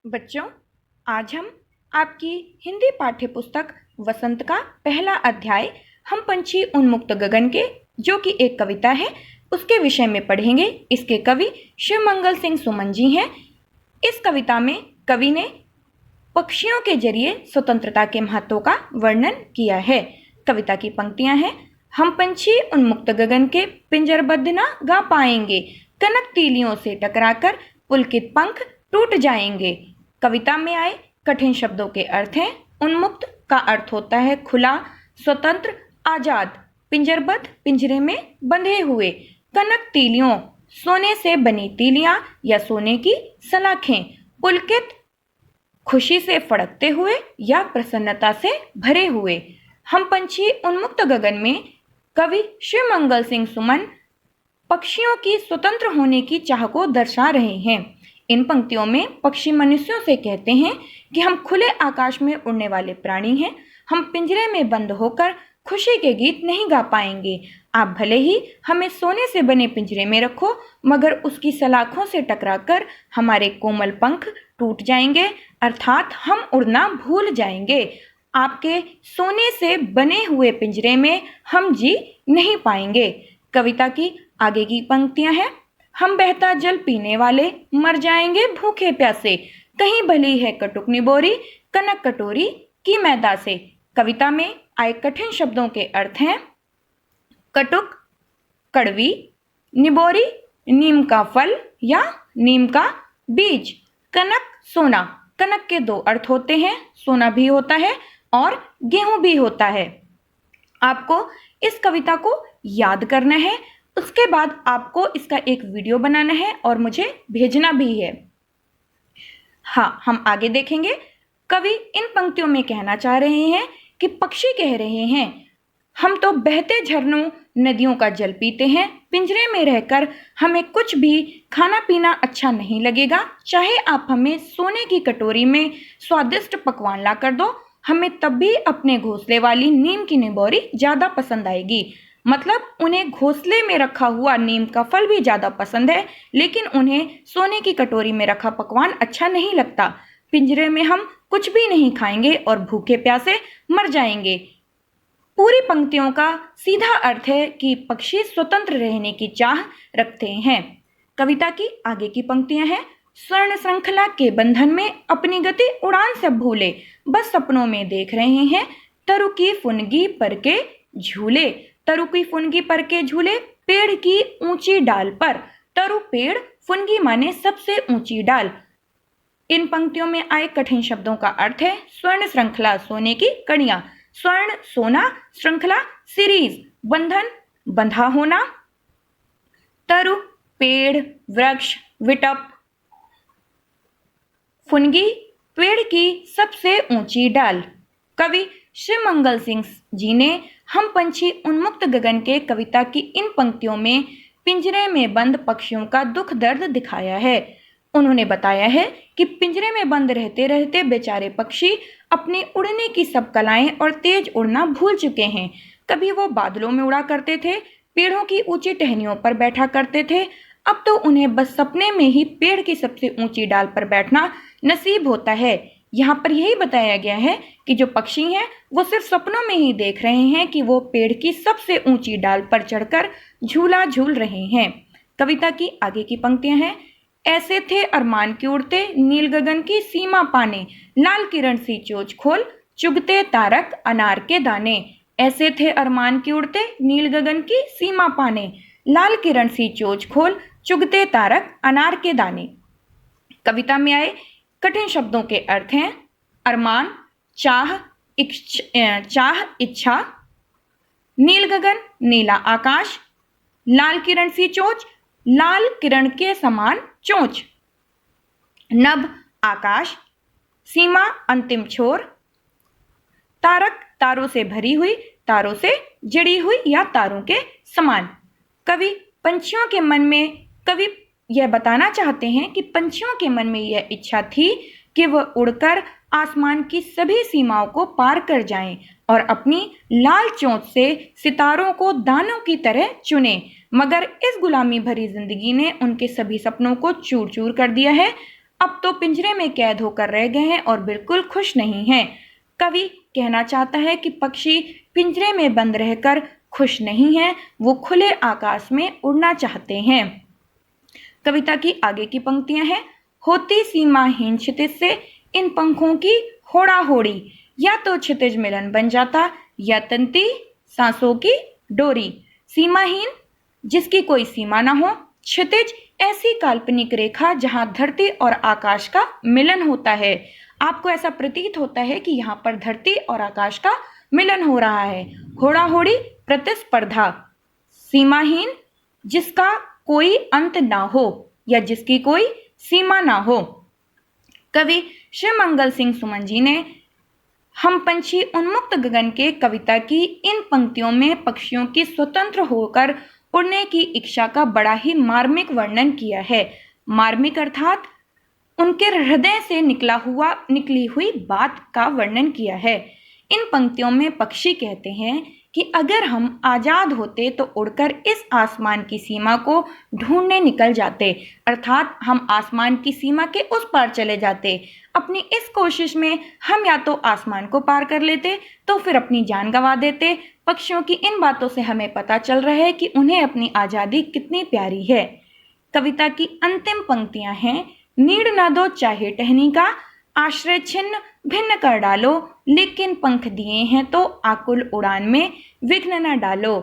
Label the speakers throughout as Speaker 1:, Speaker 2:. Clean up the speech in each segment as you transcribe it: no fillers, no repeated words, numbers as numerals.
Speaker 1: बच्चों, आज हम आपकी हिंदी पाठ्य पुस्तक वसंत का पहला अध्याय हम पंछी उन्मुक्त गगन के, जो कि एक कविता है, उसके विषय में पढ़ेंगे। इसके कवि शिवमंगल सिंह सुमन जी हैं। इस कविता में कवि ने पक्षियों के जरिए स्वतंत्रता के महत्व का वर्णन किया है। कविता की पंक्तियां हैं। हम पंछी उन्मुक्त गगन के पिंजरबद्ध ना गा पाएंगे, कनक तीलियों से टकराकर पुलकित पंख टूट जाएंगे। कविता में आए कठिन शब्दों के अर्थ हैं। उन्मुक्त का अर्थ होता है खुला, स्वतंत्र, आजाद। पिंजरबद्ध पिंजरे में बंधे हुए। कनक तीलियों सोने से बनी तीलियां या सोने की सलाखें। पुलकित खुशी से फड़कते हुए या प्रसन्नता से भरे हुए। हम पंछी उन्मुक्त गगन में कवि शिवमंगल सिंह सुमन पक्षियों की स्वतंत्र होने की चाह को दर्शा रहे हैं। इन पंक्तियों में पक्षी मनुष्यों से कहते हैं कि हम खुले आकाश में उड़ने वाले प्राणी हैं। हम पिंजरे में बंद होकर खुशी के गीत नहीं गा पाएंगे। आप भले ही हमें सोने से बने पिंजरे में रखो, मगर उसकी सलाखों से टकराकर हमारे कोमल पंख टूट जाएंगे, अर्थात हम उड़ना भूल जाएंगे। आपके सोने से बने हुए पिंजरे में हम जी नहीं पाएंगे। कविता की आगे की पंक्तियां हैं। हम बहता जल पीने वाले मर जाएंगे भूखे प्यासे, कहीं भली है कटुक निबोरी कनक कटोरी की मैदा से। कविता में आए कठिन शब्दों के अर्थ हैं। कटुक कड़वी, निबोरी नीम का फल या नीम का बीज, कनक सोना। कनक के दो अर्थ होते हैं, सोना भी होता है और गेहूं भी होता है। आपको इस कविता को याद करना है, उसके बाद आपको इसका एक वीडियो बनाना है और मुझे भेजना भी है। हाँ, हम आगे देखेंगे। कवि इन पंक्तियों में कहना चाह रहे हैं कि पक्षी कह रहे हैं, हम तो बहते झरनों नदियों का जल पीते हैं। पिंजरे में रहकर हमें कुछ भी खाना पीना अच्छा नहीं लगेगा। चाहे आप हमें सोने की कटोरी में स्वादिष्ट पकवान ला कर दो, हमें तब भी अपने घोंसले वाली नीम की निबोरी ज्यादा पसंद आएगी। मतलब उन्हें घोंसले में रखा हुआ नीम का फल भी ज्यादा पसंद है, लेकिन उन्हें सोने की कटोरी में रखा पकवान अच्छा नहीं लगता। पिंजरे में हम कुछ भी नहीं खाएंगे और भूखे प्यासे मर जाएंगे। पूरी पंक्तियों का सीधा अर्थ है कि पक्षी स्वतंत्र रहने की चाह रखते हैं। कविता की आगे की पंक्तियां हैं। स्वर्ण श्रृंखला के बंधन में अपनी गति उड़ान से भूले, बस सपनों में देख रहे हैं तरु की फुनगी पर के झूले। तरु की फुनगी पर के झूले, पेड़ की ऊंची डाल पर। तरु पेड़, फुनगी माने सबसे ऊंची डाल। इन पंक्तियों में आए कठिन शब्दों का अर्थ है। स्वर्ण श्रृंखला सोने की कड़ियां, स्वर्ण सोना, श्रृंखला सीरीज, बंधन बंधा होना। तरु पेड़, वृक्ष, विटप। फुनगी पेड़ की सबसे ऊंची डाल। कवि शिवमंगल सिंह जी ने हम पंछी उन्मुक्त गगन के कविता की इन पंक्तियों में पिंजरे में बंद पक्षियों का दुख दर्द दिखाया है। उन्होंने बताया है कि पिंजरे में बंद रहते रहते बेचारे पक्षी अपनी उड़ने की सब कलाएं और तेज उड़ना भूल चुके हैं। कभी वो बादलों में उड़ा करते थे, पेड़ों की ऊंची टहनियों पर बैठा करते थे। अब तो उन्हें बस सपने में ही पेड़ की सबसे ऊंची डाल पर बैठना नसीब होता है। यहाँ पर यही बताया गया है कि जो पक्षी हैं वो सिर्फ सपनों में ही देख रहे हैं कि वो पेड़ की सबसे ऊंची डाल पर चढ़कर झूला झूल रहे हैं। कविता की आगे की पंक्तियां हैं। ऐसे थे अरमान के उड़ते नील गगन की सीमा पाने, लाल किरण सी चोंच खोल चुगते तारक अनार के दाने। ऐसे थे अरमान के उड़ते नील गगन की सीमा पाने, लाल किरण सी चोंच खोल चुगते तारक अनार के दाने। कविता में आए कठिन शब्दों के अर्थ हैं। अरमान चाह, इच्छा। नील गगन नीला आकाश। लाल किरण सी चोंच, लाल किरण के समान चोंच। नभ आकाश, सीमा अंतिम छोर। तारक तारों से भरी हुई, तारों से जड़ी हुई या तारों के समान। कवि पंछियों के मन में कवि यह बताना चाहते हैं कि पंछियों के मन में यह इच्छा थी कि वह उड़कर आसमान की सभी सीमाओं को पार कर जाएं और अपनी लाल चोंच से सितारों को दानों की तरह चुने। मगर इस गुलामी भरी जिंदगी ने उनके सभी सपनों को चूर चूर कर दिया है। अब तो पिंजरे में कैद होकर रह गए हैं और बिल्कुल खुश नहीं हैं। कवि कहना चाहता है कि पक्षी पिंजरे में बंद रहकर खुश नहीं हैं, वो खुले आकाश में उड़ना चाहते हैं। कविता की आगे की पंक्तियां हैं, होती सीमाहीन क्षितिज से इन पंखों की होड़ा होड़ी, या तो क्षितिज मिलन बन जाता या तंती सांसों की डोरी। सीमाहीन, जिसकी कोई सीमा ना हो। क्षितिज, ऐसी काल्पनिक रेखा जहां धरती और आकाश का मिलन होता है। आपको ऐसा प्रतीत होता है कि यहाँ पर धरती और आकाश का मिलन हो रहा है। होड़ा होड़ी, प्रतिस्पर्धा। सीमाहीन, जिसका कोई अंत ना हो या जिसकी कोई सीमा ना हो। कवि शिवमंगल सिंह सुमन जी ने हम पंछी उन्मुक्त गगन के कविता की इन पंक्तियों में पक्षियों की स्वतंत्र होकर उड़ने की इच्छा का बड़ा ही मार्मिक वर्णन किया है। मार्मिक अर्थात उनके हृदय से निकली हुई बात का वर्णन किया है। इन पंक्तियों में पक्षी कहते हैं कि अगर हम आजाद होते तो उड़कर इस आसमान की सीमा को ढूंढने निकल जाते, अर्थात हम आसमान की सीमा के उस पार चले जाते। अपनी इस कोशिश में हम या तो आसमान को पार कर लेते तो फिर अपनी जान गंवा देते। पक्षियों की इन बातों से हमें पता चल रहा है कि उन्हें अपनी आज़ादी कितनी प्यारी है। कविता की अंतिम पंक्तियां हैं, नीड़ न दो चाहे टहनी का, आश्रय छिन्न भिन्न कर डालो, लेकिन पंख दिए हैं तो आकुल उड़ान में विघ्न न डालो।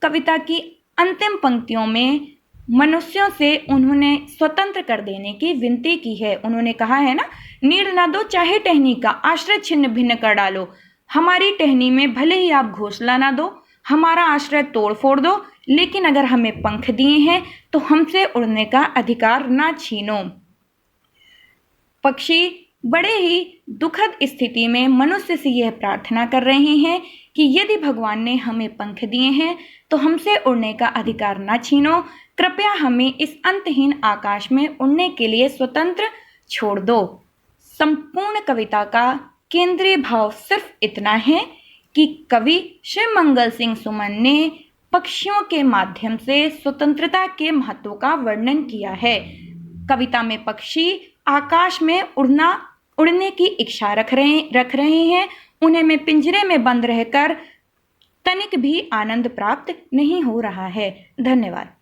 Speaker 1: कविता की अंतिम पंक्तियों में मनुष्यों से उन्होंने स्वतंत्र कर देने की विनती की है। उन्होंने कहा है ना, नीड़ न दो चाहे टहनी का, आश्रय छिन्न भिन्न कर डालो। हमारी टहनी में भले ही आप घोंसला ना दो, हमारा आश्रय तोड़ फोड़ दो, लेकिन अगर हमें पंख दिए हैं तो हमसे उड़ने का अधिकार ना छीनो। पक्षी बड़े ही दुखद स्थिति में मनुष्य से यह प्रार्थना कर रहे हैं कि यदि भगवान ने हमें पंख दिए हैं तो हमसे उड़ने का अधिकार ना छीनो। कृपया हमें इस अंतहीन आकाश में उड़ने के लिए स्वतंत्र छोड़ दो। संपूर्ण कविता का केंद्रीय भाव सिर्फ इतना है कि कवि शिवमंगल सिंह सुमन ने पक्षियों के माध्यम से स्वतंत्रता के महत्व का वर्णन किया है। कविता में पक्षी आकाश में उड़ने की इच्छा रख रहे हैं। उन्हें में पिंजरे में बंद रहकर तनिक भी आनंद प्राप्त नहीं हो रहा है। धन्यवाद।